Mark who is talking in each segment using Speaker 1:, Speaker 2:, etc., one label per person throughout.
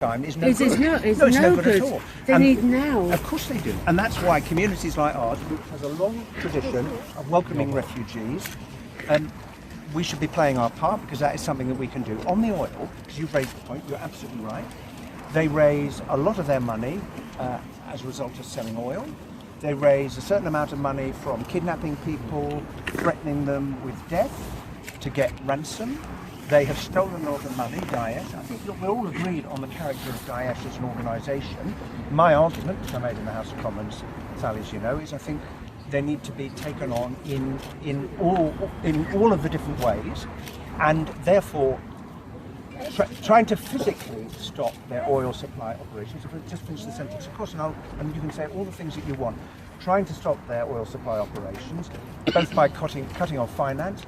Speaker 1: time is no
Speaker 2: It's
Speaker 1: good.
Speaker 2: no
Speaker 1: good
Speaker 2: good
Speaker 1: at all.
Speaker 2: They need now.
Speaker 1: Of course they do. And that's why communities like ours, which has a long tradition of welcoming refugees, we should be playing our part, because that is something that we can do. On the oil, because you've raised the point, you're absolutely right. They raise a lot of their money as a result of selling oil. They raise a certain amount of money from kidnapping people, threatening them with death to get ransom. They have stolen all the money, Daesh. I think that we're all agreed on the character of Daesh as an organisation. My argument, which I made in the House of Commons, Sally, as you know, is I think they need to be taken on in all of the different ways, and therefore trying to physically stop their oil supply operations. If I just finish the sentence, of course, and you can say all the things that you want. Trying to stop their oil supply operations, both by cutting off finance,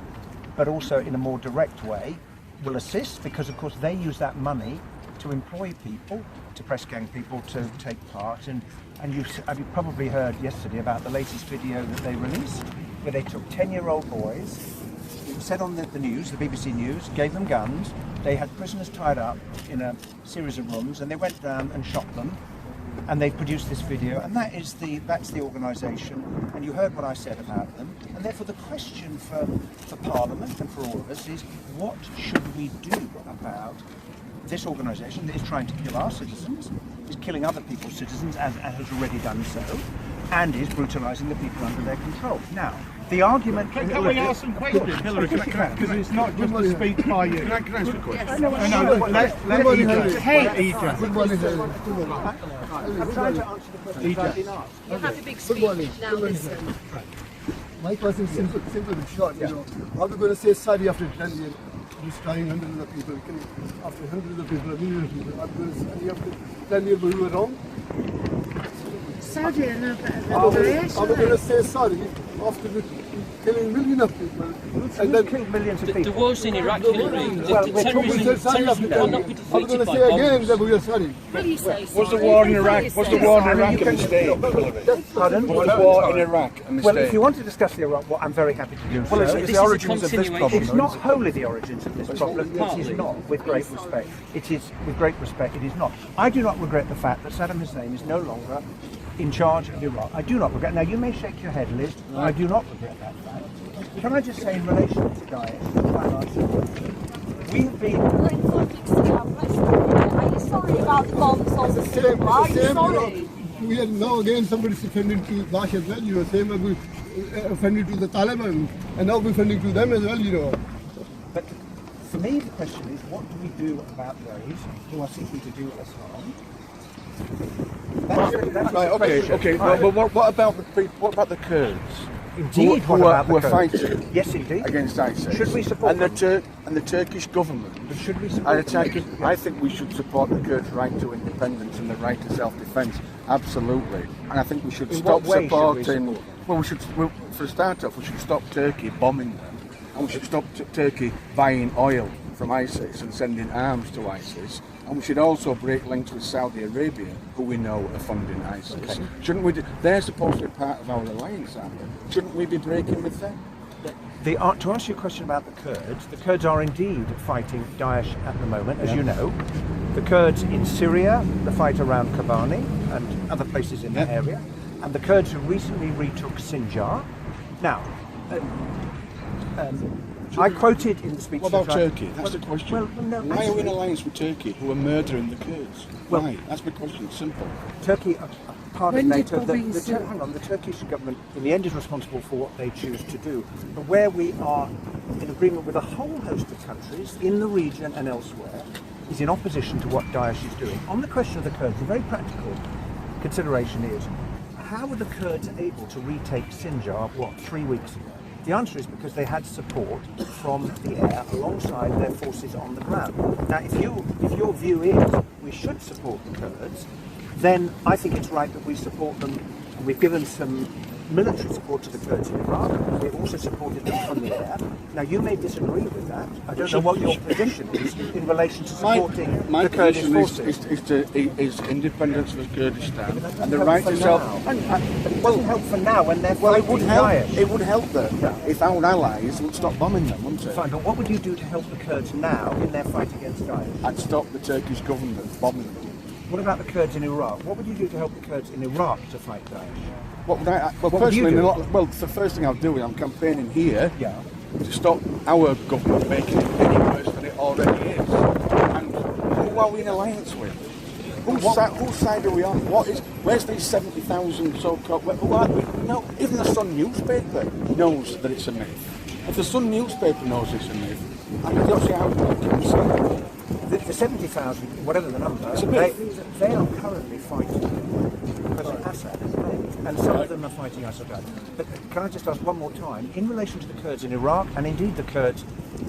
Speaker 1: but also in a more direct way, will assist, because of course they use that money to employ people, to press gang people to take part. And you've probably heard yesterday about the latest video that they released, where they took 10-year-old boys, it was said on the news, the BBC News, gave them guns, they had prisoners tied up in a series of rooms, and they went down and shot them. And they've produced this video, and that's the organisation. And you heard what I said about them. And therefore the question for Parliament and for all of us is, what should we do about this organisation that is trying to kill our citizens, is killing other people's citizens, as has already done so, and is brutalising the people under their control? Now, the argument...
Speaker 3: Can we ask some questions, Hilary? Because it's not just a speech by you. Can I ask a question?
Speaker 1: I'm trying to answer the question that I've been asked.
Speaker 4: You have a big speech, now listen.
Speaker 5: My question is simple and short. You know, are we going to say sorry after 10 years, destroying hundreds of people, after hundreds of people, millions of people? Are we going to say sorry after 10 years we were wrong?
Speaker 2: Saudi are no better than Daesh.
Speaker 5: Are we going to say sorry after killing millions of people?
Speaker 1: And then killed millions of people.
Speaker 6: The wars in Iraq, Hilary, terrorism cannot be defeated by bombs.
Speaker 5: Are we going to say again that we are sorry?
Speaker 4: Will you say
Speaker 3: Was the war in Iraq? Was the war in Iraq a mistake?
Speaker 1: Pardon?
Speaker 3: Was the war in Iraq a mistake?
Speaker 1: Well, if you want to discuss the Iraq war, I'm very happy to do so.
Speaker 6: Well, it's the origins of this problem.
Speaker 1: It's not wholly the origins of this problem. It is not, with great respect. It is, with great respect, it is not. I do not regret the fact that Saddam Hussein is no longer in charge of Iraq. I do not regret. Now, you may shake your head, Liz, but I do not regret that fact. Can I just say, in relation to Daesh, we've been...
Speaker 4: Are you sorry about the bombs on the Syria? Are you sorry?
Speaker 5: We are now again somebody's offending to Daesh as well, you know, same as we offended to the Taliban, and now we're offending to them as well, you know.
Speaker 1: But for me, the question is, what do we do about those who are seeking to do us harm?
Speaker 3: Right, okay.
Speaker 1: Right.
Speaker 3: Well, what about the Kurds?
Speaker 1: Indeed,
Speaker 3: who are fighting?
Speaker 1: Yes, indeed.
Speaker 3: Against ISIS.
Speaker 1: Should we support them?
Speaker 3: And the Turkish government.
Speaker 1: But should we support them?
Speaker 3: I think we should support the Kurds' right to independence and the right to self-defence. Absolutely. And I think we should stop supporting. For a start off, we should stop Turkey bombing them, and we should stop Turkey buying oil from ISIS and sending arms to ISIS. And we should also break links with Saudi Arabia, who we know are funding ISIS. Okay. Shouldn't we? They're supposed to be part of our alliance, aren't they? Shouldn't we be breaking with them?
Speaker 1: To answer your question about the Kurds are indeed fighting Daesh at the moment, as you know. The Kurds in Syria, the fight around Kobani and other places in the area, and the Kurds who recently retook Sinjar. Now, I quoted in the speech...
Speaker 3: What about Turkey? That's the question.
Speaker 1: Well, no,
Speaker 3: why are we in alliance with Turkey, who are murdering the Kurds?
Speaker 1: Well,
Speaker 3: why? That's my question. It's simple.
Speaker 1: Turkey, part of NATO,
Speaker 2: hang
Speaker 1: on, the Turkish government in the end is responsible for what they choose to do. But where we are in agreement with a whole host of countries in the region and elsewhere is in opposition to what Daesh is doing. On the question of the Kurds, the very practical consideration is, how were the Kurds able to retake Sinjar, 3 weeks ago? The answer is because they had support from the air alongside their forces on the ground. Now, if your view is we should support the Kurds, then I think it's right that we support them. And we've given some military support to the Kurds in Iraq. We've also supported them from the air. Now, you may disagree with that. I don't know what your position is in relation to supporting
Speaker 3: my
Speaker 1: the Kurdish
Speaker 3: position
Speaker 1: forces.
Speaker 3: is independence for Kurdistan
Speaker 1: But that
Speaker 3: and the
Speaker 1: doesn't
Speaker 3: right
Speaker 1: help
Speaker 3: to
Speaker 1: for
Speaker 3: self.
Speaker 1: now. But it doesn't help for now when they're
Speaker 3: Well, it
Speaker 1: fighting
Speaker 3: would help.
Speaker 1: Daesh.
Speaker 3: It would help them if our allies would stop bombing them, wouldn't it?
Speaker 1: Fine, but what would you do to help the Kurds now in their fight against Daesh?
Speaker 3: I'd stop the Turkish government bombing them.
Speaker 1: What about the Kurds in Iraq? What would you do to help the Kurds in Iraq to fight Daesh?
Speaker 3: What would I? Well,
Speaker 1: What would you
Speaker 3: personally,
Speaker 1: do?
Speaker 3: well, the first thing I'll do is I'm campaigning here
Speaker 1: Yeah.
Speaker 3: to stop our government making it any worse than it already is. And who are we in alliance with? Whose side are we on? Where's these 70,000 so-called? Who are we? No, even the Sun newspaper knows that it's a myth. If the Sun newspaper knows it's a myth, I don't see how we can say
Speaker 1: The 70,000, whatever the number,
Speaker 3: It's a
Speaker 1: they
Speaker 3: myth.
Speaker 1: are currently fighting President Assad, and some of them are fighting Assad. But can I just ask one more time, in relation to the Kurds in Iraq, and indeed the Kurds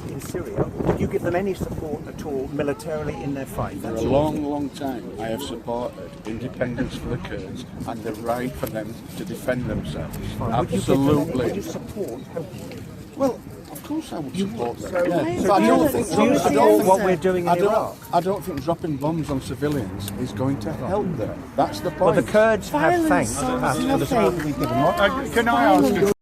Speaker 1: in Syria, would you give them any support at all militarily in their fight?
Speaker 3: For a long, long time, I have supported independence for the Kurds and the right for them to defend themselves.
Speaker 1: Fine.
Speaker 3: Absolutely.
Speaker 1: Would you support helping them?
Speaker 3: Well, of course I would support them.
Speaker 1: So-
Speaker 3: Yeah.
Speaker 1: so
Speaker 3: But I
Speaker 1: do
Speaker 3: don't
Speaker 1: you-
Speaker 3: think
Speaker 1: do you support what we're doing in Iraq?
Speaker 3: I don't think dropping bombs on civilians is going to help them. That's the
Speaker 1: Well,
Speaker 3: point.
Speaker 1: the Kurds have
Speaker 2: Violence
Speaker 1: thanked
Speaker 2: solves
Speaker 1: us for the support
Speaker 2: nothing.
Speaker 1: we've given them.
Speaker 3: Can I ask?